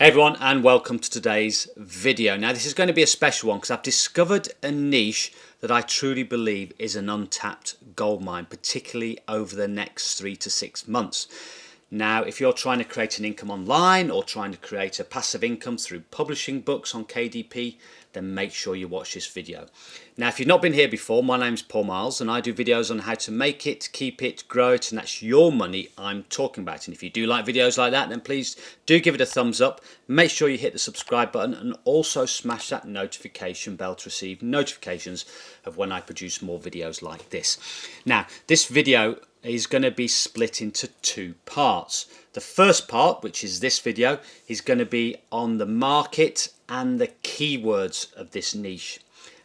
Hey everyone, and welcome to today's video. Now this is going to be a special one because I've discovered a niche that I truly believe is an untapped goldmine, particularly over the next 3 to 6 months. Now if you're trying to create an income online or trying to create a passive income through publishing books on KDP, then make sure you watch this video. Now if you've not been here before, my name's Marles and I do videos on how to make it, keep it, grow it, and that's your money I'm talking about. And if you do like videos like that, then please do give it a thumbs up. Make sure you hit the subscribe button and also smash that notification bell to receive notifications of when I produce more videos like this. Now this video is going to be split into two parts. The first part, which is this video, is going to be on the market and the keywords of this niche.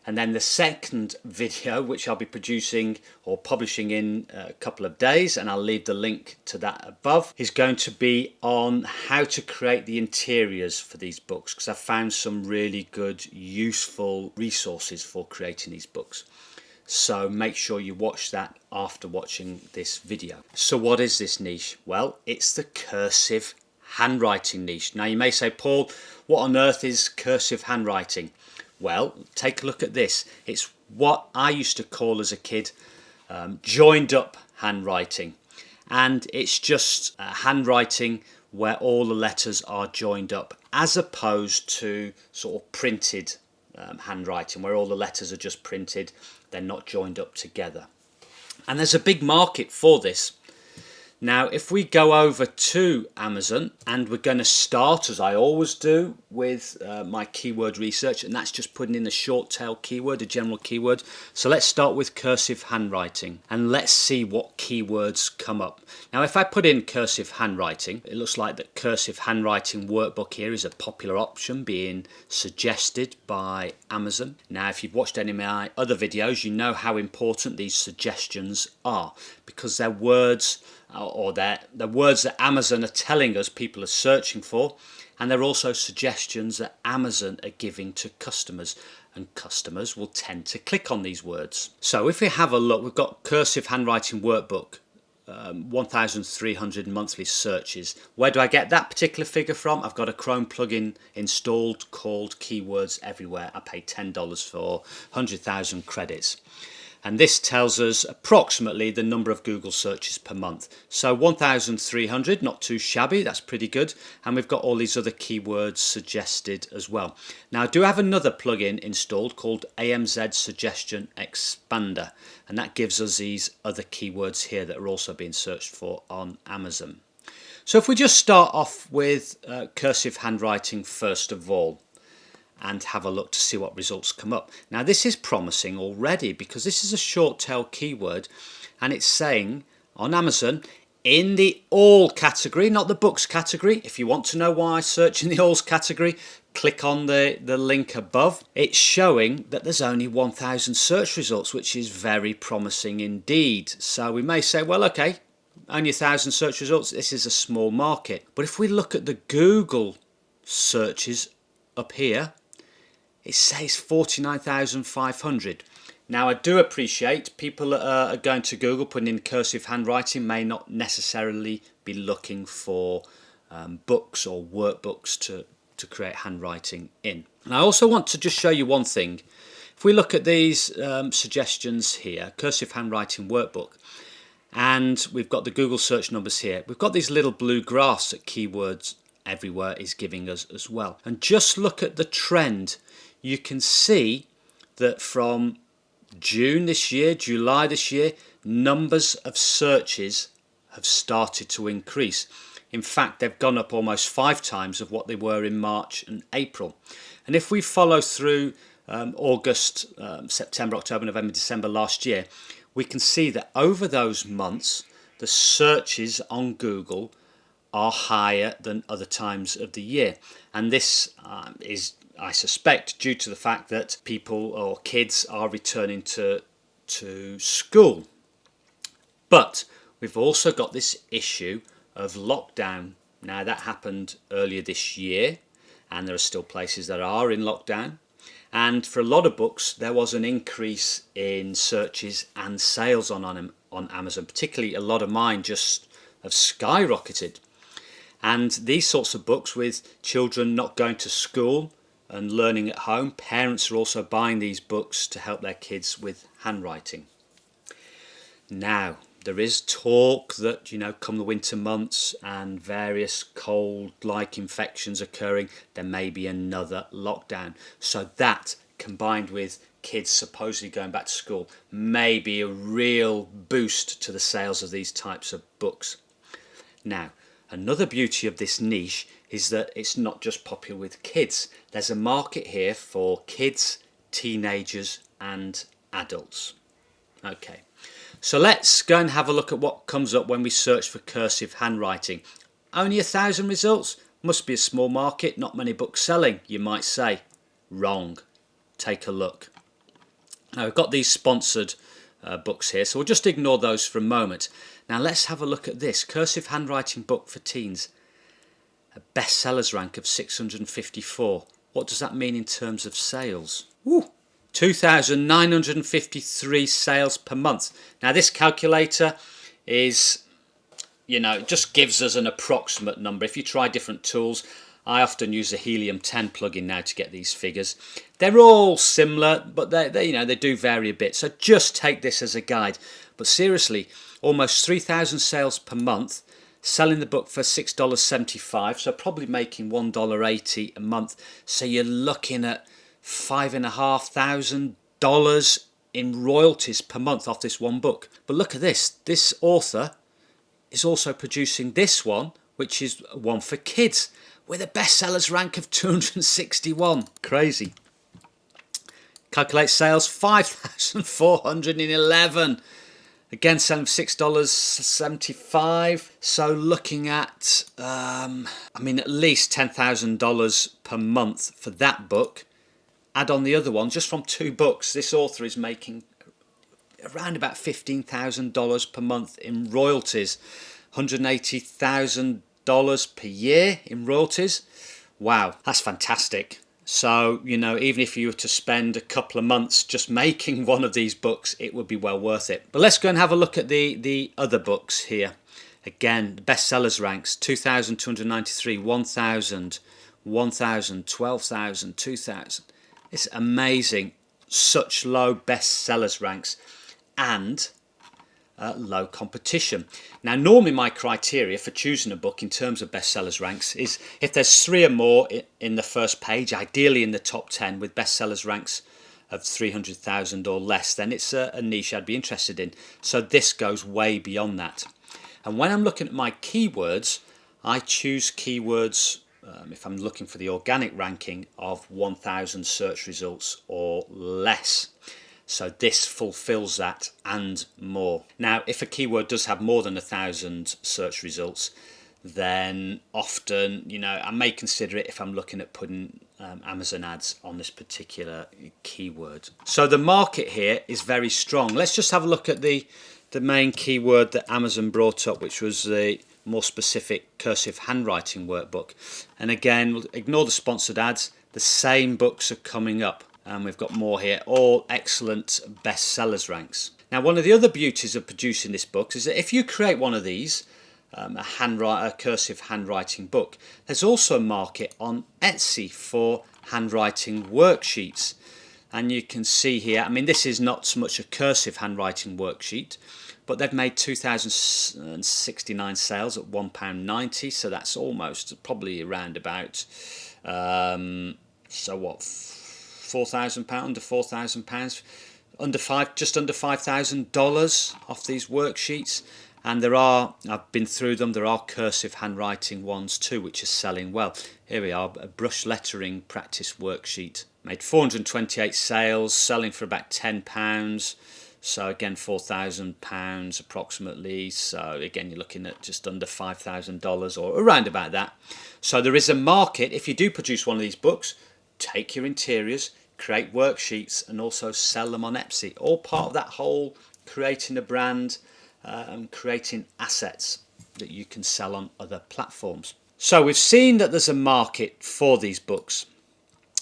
And then the second video, which I'll be producing or publishing in a couple of days, and I'll leave the link to that above, is going to be on how to create the interiors for these books, because I've found some really good, useful resources for creating these books. So make sure you watch that after watching this video. So what is this niche? Well, it's the cursive handwriting niche. Now you may say, Paul, what on earth is cursive handwriting? Well, take a look at this. It's what I used to call as a kid joined up handwriting. And it's just handwriting where all the letters are joined up, as opposed to sort of printed handwriting where all the letters are just printed, they're not joined up together. And there's a big market for this. Now if we go over to Amazon, and we're going to start, as I always do, with my keyword research, and that's just putting in the short tail keyword, a general keyword. So let's start with cursive handwriting and let's see what keywords come up. Now if I put in cursive handwriting, it looks like the cursive handwriting workbook here is a popular option being suggested by Amazon. Now if you've watched any of my other videos, you know how important these suggestions are, because they're words or they're words that Amazon are telling us people are searching for, and they're also suggestions that Amazon are giving to customers, and customers will tend to click on these words. So if we have a look, we've got cursive handwriting workbook, 1,300 monthly searches. Where do I get that particular figure from? I've got a Chrome plugin installed called Keywords Everywhere. I pay $10 for 100,000 credits. And this tells us approximately the number of Google searches per month. So 1,300, not too shabby, that's pretty good. And we've got all these other keywords suggested as well. Now I do have another plugin installed called Amz Suggestion Expander. And that gives us these other keywords here that are also being searched for on Amazon. So if we just start off with cursive handwriting first of all, and have a look to see what results come up. Now this is promising already, because this is a short tail keyword, and it's saying on Amazon in the all category, not the books category. If you want to know why I search in the alls category, click on the link above. It's showing that there's only 1,000 search results, which is very promising indeed. So we may say, well, okay, only 1,000 search results, this is a small market. But if we look at the Google searches up here, it says 49,500. Now I do appreciate people that are going to Google putting in cursive handwriting may not necessarily be looking for books or workbooks to create handwriting in. And I also want to just show you one thing. If we look at these suggestions here, cursive handwriting workbook, and we've got the Google search numbers here, we've got these little blue graphs that Keywords Everywhere is giving us as well. And just look at the trend. You can see that from June this year, July this year, numbers of searches have started to increase. In fact, they've gone up almost 5 times of what they were in March and April. And if we follow through August, September, October, November, December last year, we can see that over those months, the searches on Google are higher than other times of the year. And this is, I suspect, due to the fact that people or kids are returning to school. But we've also got this issue of lockdown. Now that happened earlier this year, and there are still places that are in lockdown. And for a lot of books, there was an increase in searches and sales on Amazon. Particularly a lot of mine just have skyrocketed. And these sorts of books with children not going to school and learning at home, parents are also buying these books to help their kids with handwriting. Now, there is talk that, come the winter months and various cold-like infections occurring, there may be another lockdown. So that, combined with kids supposedly going back to school, may be a real boost to the sales of these types of books. Now, another beauty of this niche is that it's not just popular with kids. There's a market here for kids, teenagers and adults. Okay, so let's go and have a look at what comes up when we search for cursive handwriting. Only 1,000 results? Must be a small market, not many books selling, you might say. Wrong. Take a look. Now, we've got these sponsored books here, so we'll just ignore those for a moment. Now let's have a look at this cursive handwriting book for teens. A bestsellers rank of 654. What does that mean in terms of sales? Woo! 2,953 sales per month. Now this calculator is, it just gives us an approximate number. If you try different tools, I often use the Helium 10 plugin now to get these figures. They're all similar, but they do vary a bit. So just take this as a guide. But seriously, almost 3,000 sales per month, selling the book for $6.75, so probably making $1.80 a month. So you're looking at $5,500 in royalties per month off this one book. But look at this. This author is also producing this one, which is one for kids, with a bestsellers rank of 261. Crazy. Calculate sales, 5,411. Again, selling for $6.75. So looking at, at least $10,000 per month for that book. Add on the other one, just from 2 books, this author is making around about $15,000 per month in royalties. $180,000 per year in royalties. Wow, that's fantastic. So, even if you were to spend a couple of months just making one of these books, it would be well worth it. But let's go and have a look at the other books here. Again, the bestsellers ranks, 2,293, 1,000, 1,000, 12,000, 2,000. It's amazing. Such low bestsellers ranks and low competition. Now, normally my criteria for choosing a book in terms of bestsellers ranks is if there's 3 or more in the first page, ideally in the top 10 with bestsellers ranks of 300,000 or less, then it's a niche I'd be interested in. So this goes way beyond that. And when I'm looking at my keywords, I choose keywords if I'm looking for the organic ranking of 1,000 search results or less. So this fulfills that and more. Now, if a keyword does have more than 1,000 search results, then often, I may consider it if I'm looking at putting Amazon ads on this particular keyword. So the market here is very strong. Let's just have a look at the main keyword that Amazon brought up, which was the more specific cursive handwriting workbook. And again, we'll ignore the sponsored ads. The same books are coming up. And we've got more here, all excellent bestsellers ranks. Now, one of the other beauties of producing this book is that if you create one of these, a cursive handwriting book, there's also a market on Etsy for handwriting worksheets. And you can see here, this is not so much a cursive handwriting worksheet, but they've made 2,069 sales at £1.90, so that's almost probably around about, £4,000, under £4,000, just under $5,000 off these worksheets. And I've been through them, there are cursive handwriting ones too, which are selling well. Here we are, a brush lettering practice worksheet. Made 428 sales, selling for about £10. So again, £4,000 approximately. So again, you're looking at just under $5,000 or around about that. So there is a market. If you do produce one of these books, take your interiors, create worksheets and also sell them on Etsy. All part of that whole creating a brand and creating assets that you can sell on other platforms. So we've seen that there's a market for these books.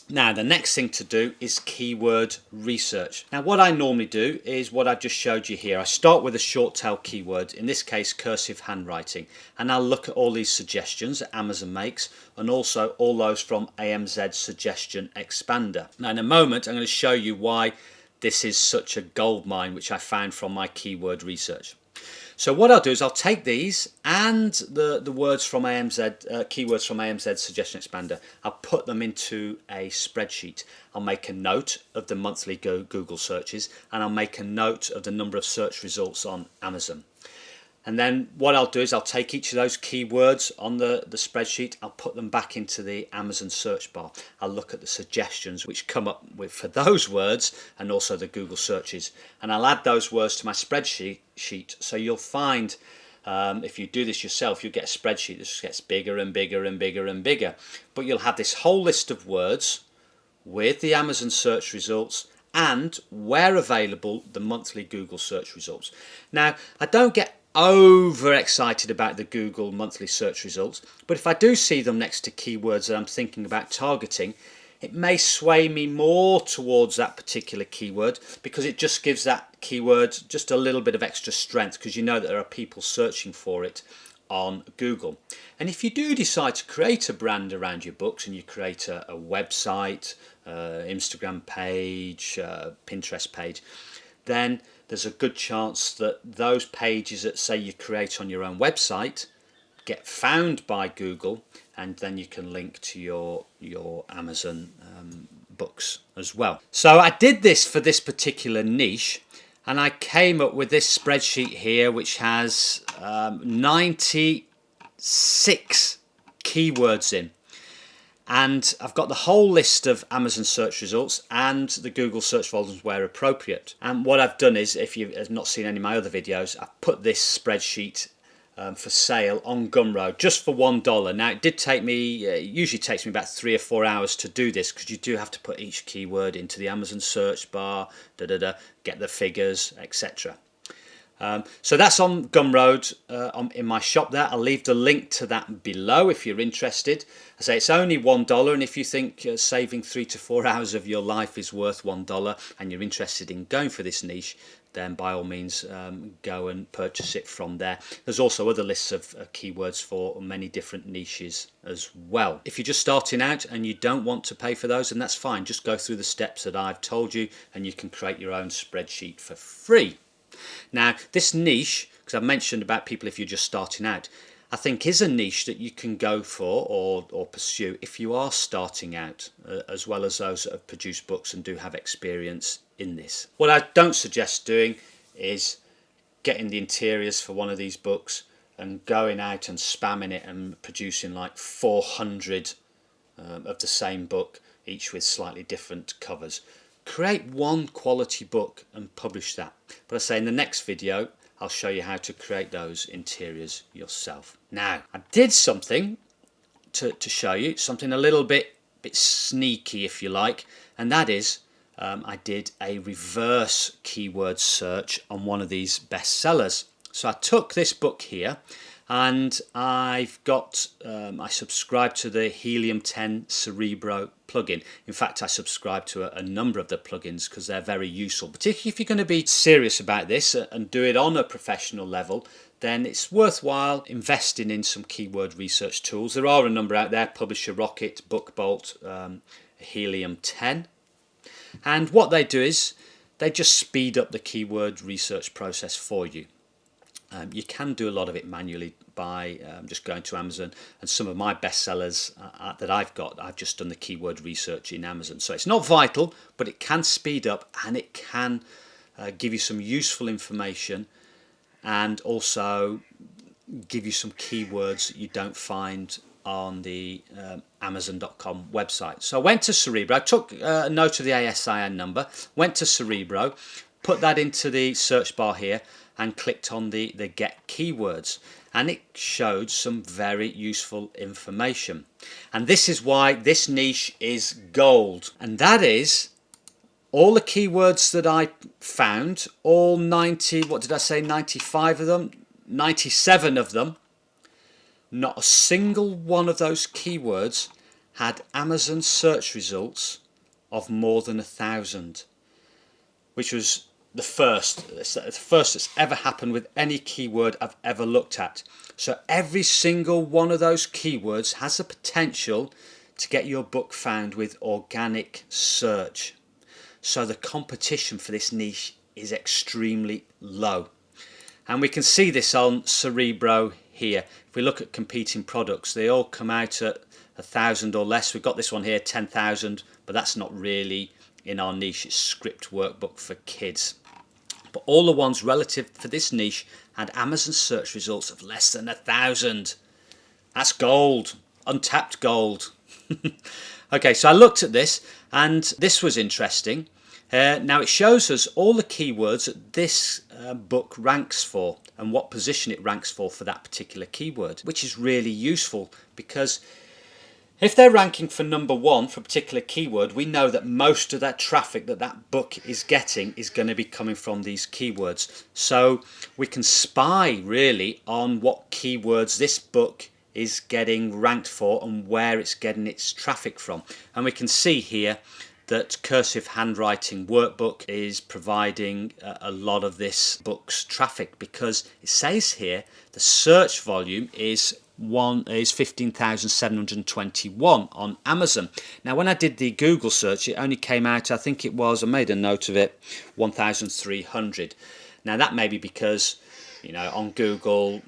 Now the next thing to do is keyword research. Now what I normally do is what I've just showed you here. I start with a short tail keyword, in this case cursive handwriting, and I'll look at all these suggestions that Amazon makes and also all those from Amz Suggestion Expander. Now in a moment I'm going to show you why this is such a goldmine, which I found from my keyword research. So what I'll do is I'll take these and the words from keywords from Amz Suggestion Expander, I'll put them into a spreadsheet. I'll make a note of the monthly Google searches, and I'll make a note of the number of search results on Amazon. And then what I'll do is I'll take each of those keywords on the spreadsheet, I'll put them back into the Amazon search bar. I'll look at the suggestions which come up with for those words and also the Google searches. And I'll add those words to my spreadsheet. So you'll find if you do this yourself, you'll get a spreadsheet that just gets bigger and bigger and bigger and bigger. But you'll have this whole list of words with the Amazon search results and, where available, the monthly Google search results. Now, I don't get overexcited about the Google monthly search results, but if I do see them next to keywords that I'm thinking about targeting, it may sway me more towards that particular keyword because it just gives that keyword just a little bit of extra strength, because you know that there are people searching for it on Google. And if you do decide to create a brand around your books and you create a website, Instagram page, Pinterest page, then there's a good chance that those pages that say you create on your own website get found by Google, and then you can link to your Amazon books as well. So I did this for this particular niche, and I came up with this spreadsheet here which has 96 keywords in. And I've got the whole list of Amazon search results and the Google search volumes where appropriate. And what I've done is, if you've not seen any of my other videos, I've put this spreadsheet for sale on Gumroad just for $1. Now it did take me, it usually takes me about 3 or 4 hours to do this, because you do have to put each keyword into the Amazon search bar, get the figures, etc. So that's on Gumroad in my shop there. I'll leave the link to that below if you're interested. I say it's only $1, and if you think saving 3 to 4 hours of your life is worth $1 and you're interested in going for this niche, then by all means go and purchase it from there. There's also other lists of keywords for many different niches as well. If you're just starting out and you don't want to pay for those, then that's fine. Just go through the steps that I've told you and you can create your own spreadsheet for free. Now this niche, because I've mentioned about people if you're just starting out, I think is a niche that you can go for or pursue if you are starting out, as well as those that have produced books and do have experience in this. What I don't suggest doing is getting the interiors for one of these books and going out and spamming it and producing like 400 of the same book, each with slightly different covers. Create one quality book and publish that. But I say in the next video I'll show you how to create those interiors yourself. Now I did something to show you, something a little bit sneaky if you like, and that is I did a reverse keyword search on one of these bestsellers. So I took this book here and I've got I subscribe to the Helium 10 Cerebro plugin. In fact, I subscribe to a number of the plugins because they're very useful, particularly if you're going to be serious about this and do it on a professional level. Then it's worthwhile investing in some keyword research tools. There are a number out there: Publisher Rocket, BookBolt, Helium 10. And what they do is they just speed up the keyword research process for you. You can do a lot of it manually by just going to Amazon, and some of my bestsellers that I've got, I've just done the keyword research in Amazon. So it's not vital, but it can speed up and it can give you some useful information, and also give you some keywords that you don't find on the Amazon.com website. So I went to Cerebro, I took a note of the ASIN number, went to Cerebro, put that into the search bar here, and clicked on the get keywords, and it showed some very useful information. And this is why this niche is gold, and that is all the keywords that I found, all 90, what did I say, 95 of them, 97 of them, not a single one of those keywords had Amazon search results of more than 1,000, which was the first that's ever happened with any keyword I've ever looked at. So every single one of those keywords has the potential to get your book found with organic search. So the competition for this niche is extremely low. And we can see this on Cerebro here. If we look at competing products, they all come out at 1,000 or less. We've got this one here, 10,000, but that's not really in our niche. It's script workbook for kids. But all the ones relative for this niche had Amazon search results of less than 1,000. That's gold, untapped gold. Okay, so I looked at this and this was interesting. Now it shows us all the keywords that this book ranks for and what position it ranks for that particular keyword, which is really useful because if they're ranking for number 1 for a particular keyword, we know that most of that traffic that book is getting is going to be coming from these keywords. So we can spy really on what keywords this book is getting ranked for and where it's getting its traffic from. And we can see here that cursive handwriting workbook is providing a lot of this book's traffic, because it says here the search volume is 15,721 on Amazon. Now when I did the Google search, it only came out, I think it was, I made a note of it, 1,300. Now that may be because, you know, on Google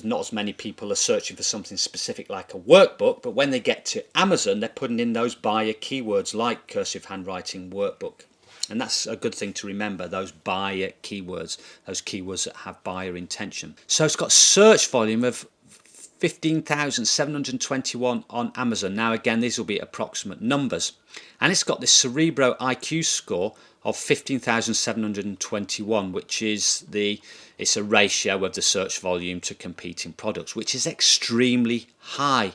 not as many people are searching for something specific like a workbook, but when they get to Amazon they're putting in those buyer keywords like cursive handwriting workbook. And that's a good thing to remember, those buyer keywords, those keywords that have buyer intention. So it's got search volume of 15,721 on Amazon. Now again, these will be approximate numbers. And it's got this Cerebro IQ score of 15,721, which is it's a ratio of the search volume to competing products, which is extremely high.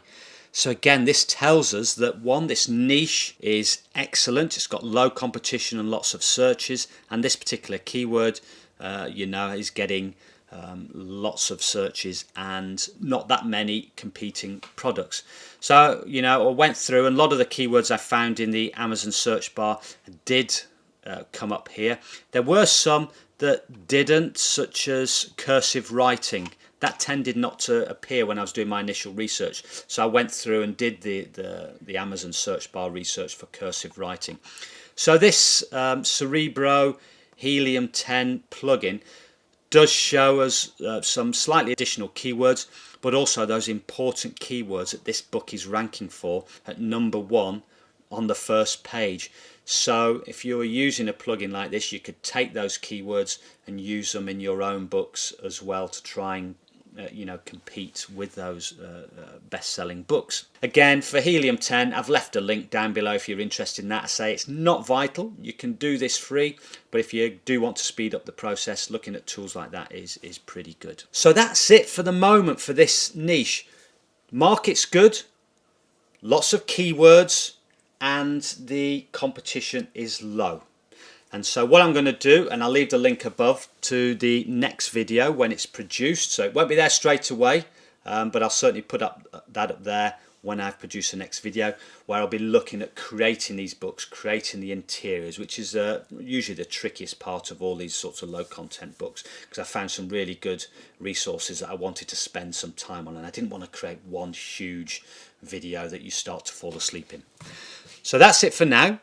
So again, this tells us that one, this niche is excellent. It's got low competition and lots of searches, and this particular keyword, is getting lots of searches and not that many competing products. So, I went through, and a lot of the keywords I found in the Amazon search bar did come up here. There were some that didn't, such as cursive writing. That tended not to appear when I was doing my initial research. So I went through and did the Amazon search bar research for cursive writing. So this Cerebro Helium 10 plugin does show us some slightly additional keywords, but also those important keywords that this book is ranking for at number 1 on the first page. So if you were using a plugin like this, you could take those keywords and use them in your own books as well to try and compete with those best-selling books. Again, for Helium 10, I've left a link down below if you're interested in that. I say it's not vital. You can do this free, but if you do want to speed up the process, looking at tools like that is pretty good. So that's it for the moment for this niche. Market's good, lots of keywords, and the competition is low. And so what I'm going to do, and I'll leave the link above to the next video when it's produced, so it won't be there straight away, but I'll certainly put that up there when I've produced the next video, where I'll be looking at creating these books, creating the interiors, which is usually the trickiest part of all these sorts of low content books, because I found some really good resources that I wanted to spend some time on, and I didn't want to create one huge video that you start to fall asleep in. So that's it for now.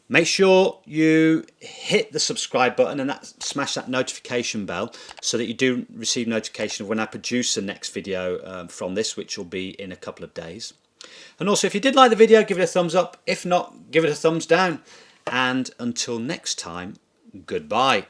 Make sure you hit the subscribe button and smash that notification bell so that you do receive notification of when I produce the next video from this, which will be in a couple of days. And also, if you did like the video, give it a thumbs up. If not, give it a thumbs down. And until next time, goodbye.